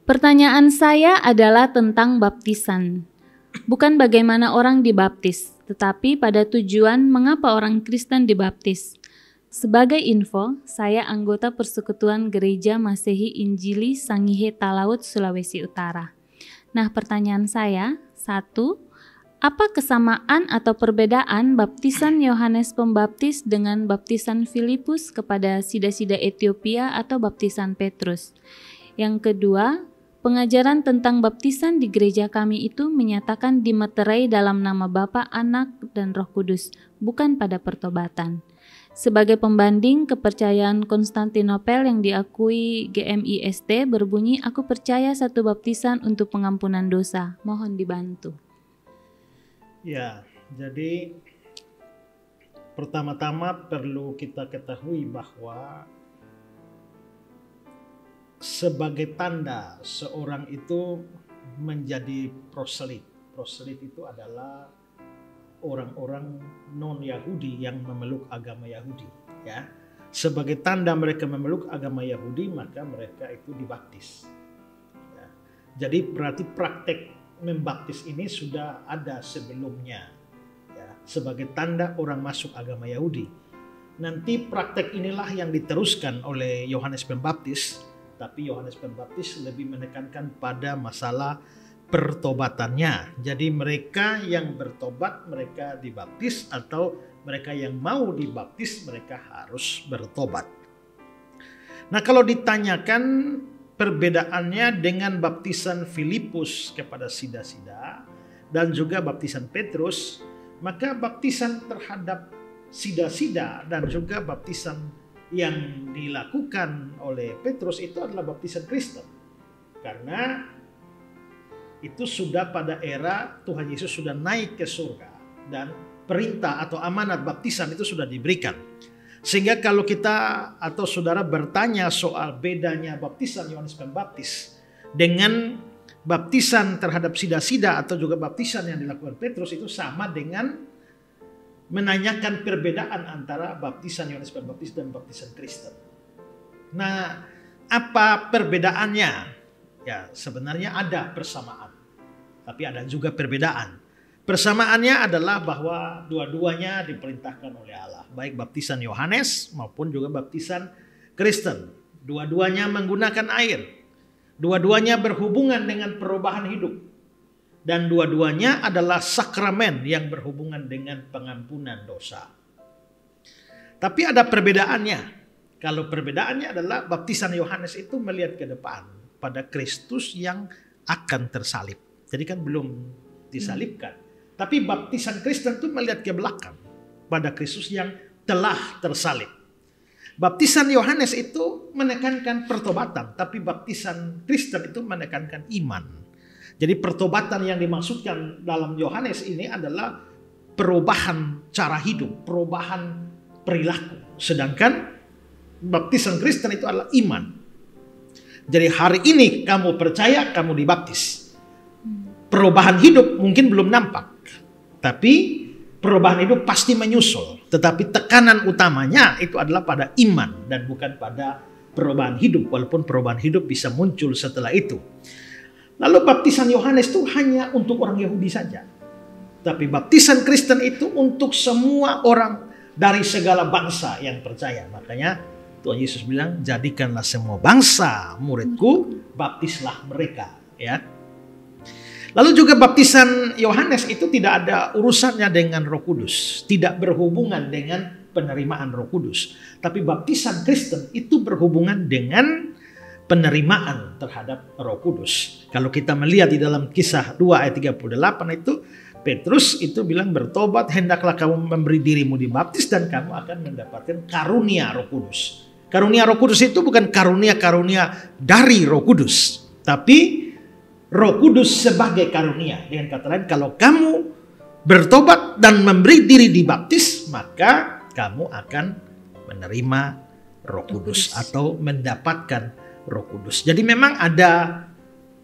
Pertanyaan saya adalah tentang baptisan. Bukan bagaimana orang dibaptis, tetapi pada tujuan mengapa orang Kristen dibaptis. Sebagai info, saya anggota Persekutuan Gereja Masehi Injili Sangihe Talaut, Sulawesi Utara. Nah, pertanyaan saya, 1. Apa kesamaan atau perbedaan baptisan Yohanes Pembaptis dengan baptisan Filipus kepada sida-sida Ethiopia atau baptisan Petrus? Yang kedua, pengajaran tentang baptisan di gereja kami itu menyatakan dimeterai dalam nama Bapa, Anak, dan Roh Kudus, bukan pada pertobatan. Sebagai pembanding, kepercayaan Konstantinopel yang diakui GMIST berbunyi, aku percaya satu baptisan untuk pengampunan dosa. Mohon dibantu. Ya, jadi pertama-tama perlu kita ketahui bahwa sebagai tanda seorang itu menjadi proselit. Proselit itu adalah orang-orang non-Yahudi yang memeluk agama Yahudi. Ya, sebagai tanda mereka memeluk agama Yahudi, maka mereka itu dibaptis. Ya. Jadi berarti praktek membaptis ini sudah ada sebelumnya. Ya, sebagai tanda orang masuk agama Yahudi. Nanti praktek inilah yang diteruskan oleh Yohanes Pembaptis. Tapi Yohanes Pembaptis lebih menekankan pada masalah pertobatannya. Jadi mereka yang bertobat mereka dibaptis, atau mereka yang mau dibaptis mereka harus bertobat. Nah, kalau ditanyakan perbedaannya dengan baptisan Filipus kepada sida-sida dan juga baptisan Petrus, maka baptisan terhadap sida-sida dan juga baptisan yang dilakukan oleh Petrus itu adalah baptisan Kristen. Karena itu sudah pada era Tuhan Yesus sudah naik ke surga dan perintah atau amanat baptisan itu sudah diberikan. Sehingga kalau kita atau saudara bertanya soal bedanya baptisan Yohanes Pembaptis dengan baptisan terhadap sida-sida atau juga baptisan yang dilakukan Petrus, itu sama dengan menanyakan perbedaan antara baptisan Yohanes Pembaptis dan baptisan Kristen. Nah, apa perbedaannya? Ya, sebenarnya ada persamaan, tapi ada juga perbedaan. Persamaannya adalah bahwa dua-duanya diperintahkan oleh Allah, baik baptisan Yohanes maupun juga baptisan Kristen. Dua-duanya menggunakan air. Dua-duanya berhubungan dengan perubahan hidup. Dan dua-duanya adalah sakramen yang berhubungan dengan pengampunan dosa. Tapi ada perbedaannya. Kalau perbedaannya adalah baptisan Yohanes itu melihat ke depan pada Kristus yang akan tersalib. Jadi kan belum disalibkan. Tapi baptisan Kristen itu melihat ke belakang pada Kristus yang telah tersalib. Baptisan Yohanes itu menekankan pertobatan, tapi baptisan Kristen itu menekankan iman. Jadi pertobatan yang dimaksudkan dalam Yohanes ini adalah perubahan cara hidup, perubahan perilaku. Sedangkan baptisan Kristen itu adalah iman. Jadi hari ini kamu percaya, kamu dibaptis. Perubahan hidup mungkin belum nampak, tapi perubahan hidup pasti menyusul. Tetapi tekanan utamanya itu adalah pada iman dan bukan pada perubahan hidup, walaupun perubahan hidup bisa muncul setelah itu. Lalu baptisan Yohanes itu hanya untuk orang Yahudi saja. Tapi baptisan Kristen itu untuk semua orang dari segala bangsa yang percaya. Makanya Tuhan Yesus bilang, jadikanlah semua bangsa muridku, baptislah mereka. Ya. Lalu juga baptisan Yohanes itu tidak ada urusannya dengan Roh Kudus. Tidak berhubungan dengan penerimaan Roh Kudus. Tapi baptisan Kristen itu berhubungan dengan penerimaan terhadap Roh Kudus. Kalau kita melihat di dalam Kisah 2 ayat 38 itu, Petrus itu bilang, bertobat, hendaklah kamu memberi dirimu dibaptis dan kamu akan mendapatkan karunia Roh Kudus. Karunia Roh Kudus itu bukan karunia-karunia dari Roh Kudus, tapi Roh Kudus sebagai karunia. Dengan kata lain, kalau kamu bertobat dan memberi diri dibaptis, maka kamu akan menerima Roh Kudus atau mendapatkan Roh Kudus. Jadi memang ada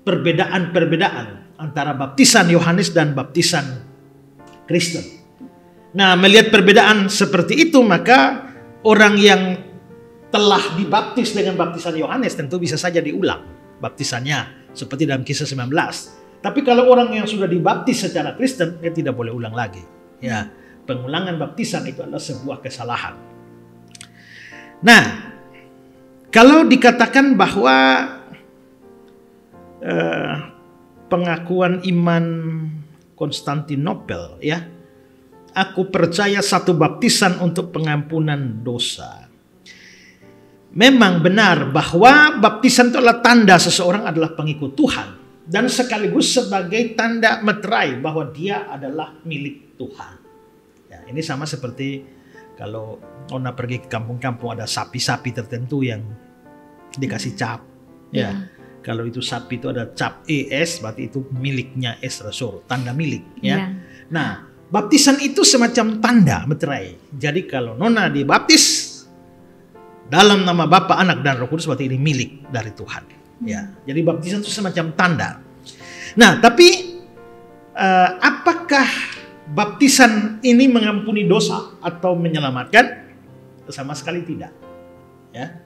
perbedaan-perbedaan antara baptisan Yohanes dan baptisan Kristen. Nah, melihat perbedaan seperti itu, maka orang yang telah dibaptis dengan baptisan Yohanes tentu bisa saja diulang baptisannya seperti dalam Kisah 19. Tapi kalau orang yang sudah dibaptis secara Kristen, dia tidak boleh ulang lagi. Ya, pengulangan baptisan itu adalah sebuah kesalahan. Nah, kalau dikatakan bahwa pengakuan iman Konstantinopel, ya, aku percaya satu baptisan untuk pengampunan dosa. Memang benar bahwa baptisan itu adalah tanda seseorang adalah pengikut Tuhan, dan sekaligus sebagai tanda meterai bahwa dia adalah milik Tuhan. Ya, ini sama seperti kalau Nona pergi ke kampung-kampung, ada sapi-sapi tertentu yang dikasih cap. Ya. Kalau itu sapi itu ada cap ES, berarti itu miliknya Esra-Soro, tanda milik. Ya. Nah, baptisan itu semacam tanda meterai. Jadi kalau Nona dibaptis dalam nama Bapa, Anak, dan Roh Kudus, berarti ini milik dari Tuhan. Ya. Jadi baptisan itu semacam tanda. Nah, tapi apakah baptisan ini mengampuni dosa atau menyelamatkan? Sama sekali tidak. Ya.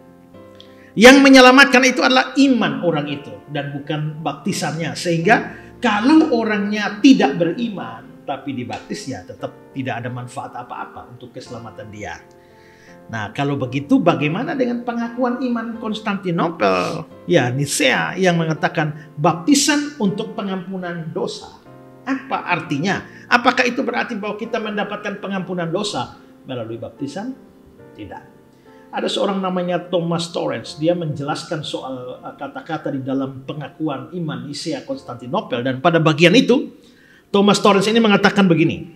Yang menyelamatkan itu adalah iman orang itu dan bukan baptisannya. Sehingga kalau orangnya tidak beriman tapi dibaptis, ya tetap tidak ada manfaat apa-apa untuk keselamatan dia. Nah, kalau begitu bagaimana dengan pengakuan iman Konstantinopel, ya Nisea, yang mengatakan baptisan untuk pengampunan dosa? Apa artinya? Apakah itu berarti bahwa kita mendapatkan pengampunan dosa melalui baptisan? Tidak. Ada seorang namanya Thomas Torrance, dia menjelaskan soal kata-kata di dalam pengakuan iman Nisea Konstantinopel, dan pada bagian itu Thomas Torrance ini mengatakan begini: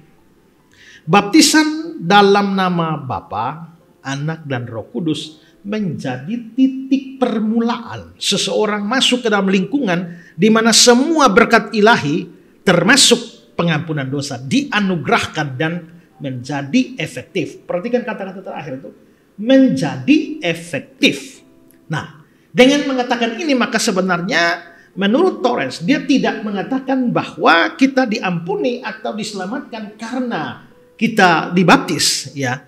baptisan dalam nama Bapa, Anak, dan Roh Kudus menjadi titik permulaan seseorang masuk ke dalam lingkungan di mana semua berkat ilahi termasuk pengampunan dosa dianugerahkan dan menjadi efektif. Perhatikan kata-kata terakhir itu, menjadi efektif. Nah, dengan mengatakan ini maka sebenarnya menurut Torrance dia tidak mengatakan bahwa kita diampuni atau diselamatkan karena kita dibaptis, ya.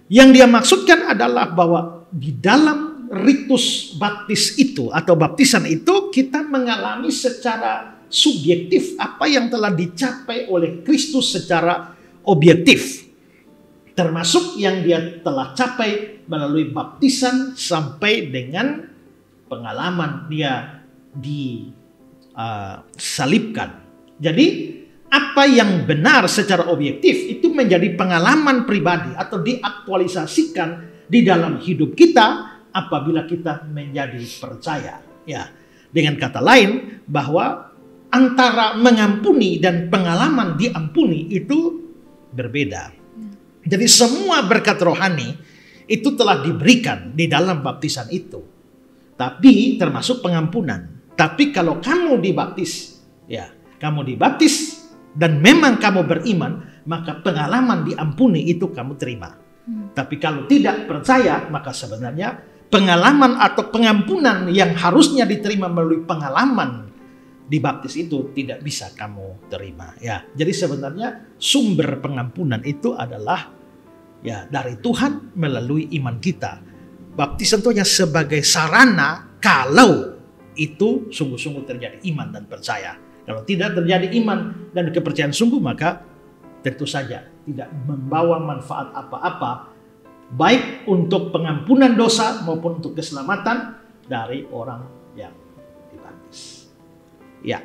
Yang dia maksudkan adalah bahwa di dalam ritus baptis itu atau baptisan itu kita mengalami secara subjektif apa yang telah dicapai oleh Kristus secara objektif, termasuk yang dia telah capai melalui baptisan sampai dengan pengalaman dia disalibkan. Jadi apa yang benar secara objektif itu menjadi pengalaman pribadi atau diaktualisasikan di dalam hidup kita apabila kita menjadi percaya. Ya, dengan kata lain bahwa antara mengampuni dan pengalaman diampuni itu berbeda. Jadi semua berkat rohani itu telah diberikan di dalam baptisan itu. Tapi termasuk pengampunan. Tapi kalau kamu dibaptis, ya, kamu dibaptis dan memang kamu beriman, maka pengalaman diampuni itu kamu terima. Tapi kalau tidak percaya, maka sebenarnya pengalaman atau pengampunan yang harusnya diterima melalui pengalaman dibaptis itu tidak bisa kamu terima. Ya, jadi sebenarnya sumber pengampunan itu adalah ya dari Tuhan melalui iman kita. Baptisan itu hanya sebagai sarana kalau itu sungguh-sungguh terjadi iman dan percaya. Kalau tidak terjadi iman dan kepercayaan sungguh, maka tentu saja tidak membawa manfaat apa-apa, baik untuk pengampunan dosa maupun untuk keselamatan dari orang yang dibaptis. Ya.